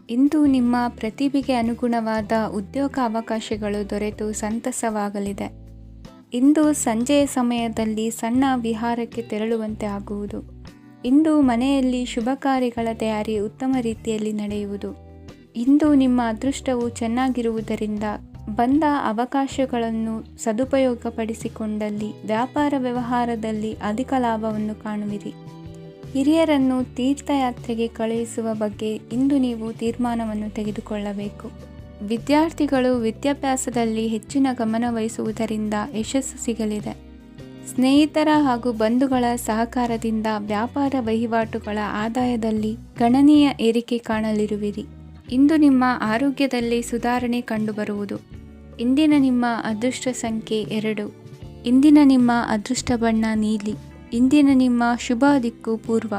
ಇಂದು ನಿಮ್ಮ ಪ್ರತಿಭೆಗೆ ಅನುಗುಣವಾದ ಉದ್ಯೋಗ ಅವಕಾಶಗಳು ದೊರೆತು ಸಂತಸವಾಗಲಿದೆ. ಇಂದು ಸಂಜೆಯ ಸಮಯದಲ್ಲಿ ಸಣ್ಣ ವಿಹಾರಕ್ಕೆ ತೆರಳುವಂತೆ ಆಗುವುದು. ಇಂದು ಮನೆಯಲ್ಲಿ ಶುಭ ಕಾರ್ಯಗಳ ತಯಾರಿ ಉತ್ತಮ ರೀತಿಯಲ್ಲಿ ನಡೆಯುವುದು. ಇಂದು ನಿಮ್ಮ ಅದೃಷ್ಟವು ಚೆನ್ನಾಗಿರುವುದರಿಂದ ಬಂದ ಅವಕಾಶಗಳನ್ನು ಸದುಪಯೋಗಪಡಿಸಿಕೊಂಡಲ್ಲಿ ವ್ಯಾಪಾರ ವ್ಯವಹಾರದಲ್ಲಿ ಅಧಿಕ ಲಾಭವನ್ನು ಕಾಣುವಿರಿ. ಹಿರಿಯರನ್ನು ತೀರ್ಥಯಾತ್ರೆಗೆ ಕಳುಹಿಸುವ ಬಗ್ಗೆ ಇಂದು ನೀವು ತೀರ್ಮಾನವನ್ನು ತೆಗೆದುಕೊಳ್ಳಬೇಕು. ವಿದ್ಯಾರ್ಥಿಗಳು ವಿದ್ಯಾಭ್ಯಾಸದಲ್ಲಿ ಹೆಚ್ಚಿನ ಗಮನ ವಹಿಸುವುದರಿಂದ ಯಶಸ್ಸು ಸಿಗಲಿದೆ. ಸ್ನೇಹಿತರ ಹಾಗೂ ಬಂಧುಗಳ ಸಹಕಾರದಿಂದ ವ್ಯಾಪಾರ ವಹಿವಾಟುಗಳ ಆದಾಯದಲ್ಲಿ ಗಣನೀಯ ಏರಿಕೆ ಕಾಣಲಿರುವಿರಿ. ಇಂದು ನಿಮ್ಮ ಆರೋಗ್ಯದಲ್ಲಿ ಸುಧಾರಣೆ ಕಂಡುಬರುವುದು. ಇಂದಿನ ನಿಮ್ಮ ಅದೃಷ್ಟ ಸಂಖ್ಯೆ 2. ಇಂದಿನ ನಿಮ್ಮ ಅದೃಷ್ಟ ಬಣ್ಣ ನೀಲಿ. ಇಂದಿನ ನಿಮ್ಮ ಶುಭ ದಿಕ್ಕು ಪೂರ್ವ.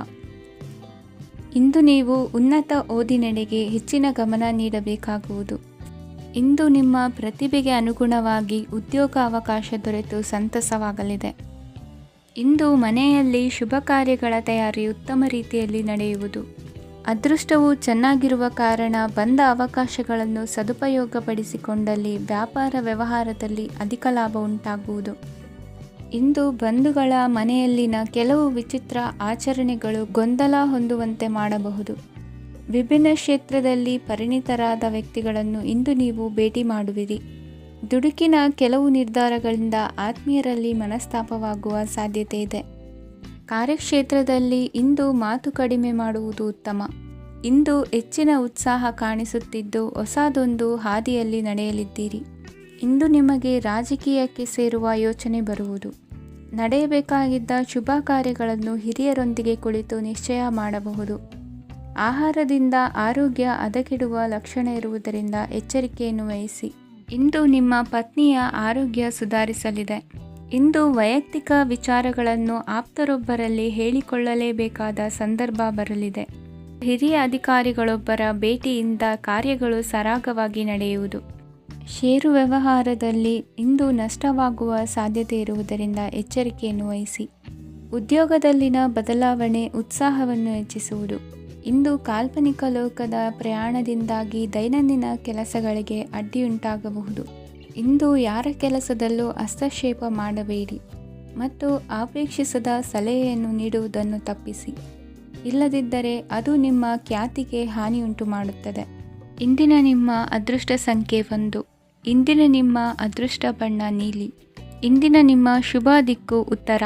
ಇಂದು ನೀವು ಉನ್ನತ ಓದಿನೆಡೆಗೆ ಹೆಚ್ಚಿನ ಗಮನ ನೀಡಬೇಕಾಗುವುದು. ಇಂದು ನಿಮ್ಮ ಪ್ರತಿಭೆಗೆ ಅನುಗುಣವಾಗಿ ಉದ್ಯೋಗ ಅವಕಾಶ ದೊರೆತು ಸಂತಸವಾಗಲಿದೆ. ಇಂದು ಮನೆಯಲ್ಲಿ ಶುಭ ಕಾರ್ಯಗಳ ತಯಾರಿ ಉತ್ತಮ ರೀತಿಯಲ್ಲಿ ನಡೆಯುವುದು. ಅದೃಷ್ಟವು ಚೆನ್ನಾಗಿರುವ ಕಾರಣ ಬಂದ ಅವಕಾಶಗಳನ್ನು ಸದುಪಯೋಗಪಡಿಸಿಕೊಂಡಲ್ಲಿ ವ್ಯಾಪಾರ ವ್ಯವಹಾರದಲ್ಲಿ ಅಧಿಕ ಲಾಭ ಉಂಟಾಗುವುದು. ಇಂದು ಬಂಧುಗಳ ಮನೆಯಲ್ಲಿನ ಕೆಲವು ವಿಚಿತ್ರ ಆಚರಣೆಗಳು ಗೊಂದಲ ಹೊಂದುವಂತೆ ಮಾಡಬಹುದು. ವಿಭಿನ್ನ ಕ್ಷೇತ್ರದಲ್ಲಿ ಪರಿಣಿತರಾದ ವ್ಯಕ್ತಿಗಳನ್ನು ಇಂದು ನೀವು ಭೇಟಿ ಮಾಡುವಿರಿ. ದುಡುಕಿನ ಕೆಲವು ನಿರ್ಧಾರಗಳಿಂದ ಆತ್ಮೀಯರಲ್ಲಿ ಮನಸ್ತಾಪವಾಗುವ ಸಾಧ್ಯತೆ ಇದೆ. ಕಾರ್ಯಕ್ಷೇತ್ರದಲ್ಲಿ ಇಂದು ಮಾತು ಕಡಿಮೆ ಮಾಡುವುದು ಉತ್ತಮ. ಇಂದು ಹೆಚ್ಚಿನ ಉತ್ಸಾಹ ಕಾಣಿಸುತ್ತಿದ್ದು ಹೊಸದೊಂದು ಹಾದಿಯಲ್ಲಿ ನಡೆಯಲಿದ್ದೀರಿ. ಇಂದು ನಿಮಗೆ ರಾಜಕೀಯಕ್ಕೆ ಸೇರುವ ಯೋಚನೆ ಬರುವುದು. ನಡೆಯಬೇಕಾಗಿದ್ದ ಶುಭ ಕಾರ್ಯಗಳನ್ನು ಹಿರಿಯರೊಂದಿಗೆ ಕುಳಿತು ನಿಶ್ಚಯ ಮಾಡಬಹುದು. ಆಹಾರದಿಂದ ಆರೋಗ್ಯ ಹದಗೆಡುವ ಲಕ್ಷಣ ಇರುವುದರಿಂದ ಎಚ್ಚರಿಕೆಯನ್ನು ವಹಿಸಿ. ಇಂದು ನಿಮ್ಮ ಪತ್ನಿಯ ಆರೋಗ್ಯ ಸುಧಾರಿಸಲಿದೆ. ಇಂದು ವೈಯಕ್ತಿಕ ವಿಚಾರಗಳನ್ನು ಆಪ್ತರೊಬ್ಬರಲ್ಲಿ ಹೇಳಿಕೊಳ್ಳಲೇಬೇಕಾದ ಸಂದರ್ಭ ಬರಲಿದೆ. ಹಿರಿಯ ಅಧಿಕಾರಿಗಳೊಬ್ಬರ ಭೇಟಿಯಿಂದ ಕಾರ್ಯಗಳು ಸರಾಗವಾಗಿ ನಡೆಯುವುದು. ಷೇರು ವ್ಯವಹಾರದಲ್ಲಿ ಇಂದು ನಷ್ಟವಾಗುವ ಸಾಧ್ಯತೆ ಇರುವುದರಿಂದ ಎಚ್ಚರಿಕೆಯನ್ನು ವಹಿಸಿ. ಉದ್ಯೋಗದಲ್ಲಿನ ಬದಲಾವಣೆ ಉತ್ಸಾಹವನ್ನು ಹೆಚ್ಚಿಸುವುದು. ಇಂದು ಕಾಲ್ಪನಿಕ ಲೋಕದ ಪ್ರಯಾಣದಿಂದಾಗಿ ದೈನಂದಿನ ಕೆಲಸಗಳಿಗೆ ಅಡ್ಡಿಯುಂಟಾಗಬಹುದು. ಇಂದು ಯಾರ ಕೆಲಸದಲ್ಲೂ ಹಸ್ತಕ್ಷೇಪ ಮಾಡಬೇಡಿ ಮತ್ತು ಅಪೇಕ್ಷಿಸದ ಸಲಹೆಯನ್ನು ನೀಡುವುದನ್ನು ತಪ್ಪಿಸಿ. ಇಲ್ಲದಿದ್ದರೆ ಅದು ನಿಮ್ಮ ಖ್ಯಾತಿಗೆ ಹಾನಿಯುಂಟು ಮಾಡುತ್ತದೆ. ಇಂದಿನ ನಿಮ್ಮ ಅದೃಷ್ಟ ಸಂಖ್ಯೆ 1. ಇಂದಿನ ನಿಮ್ಮ ಅದೃಷ್ಟ ಬಣ್ಣ ನೀಲಿ. ಇಂದಿನ ನಿಮ್ಮ ಶುಭ ದಿಕ್ಕು ಉತ್ತರ.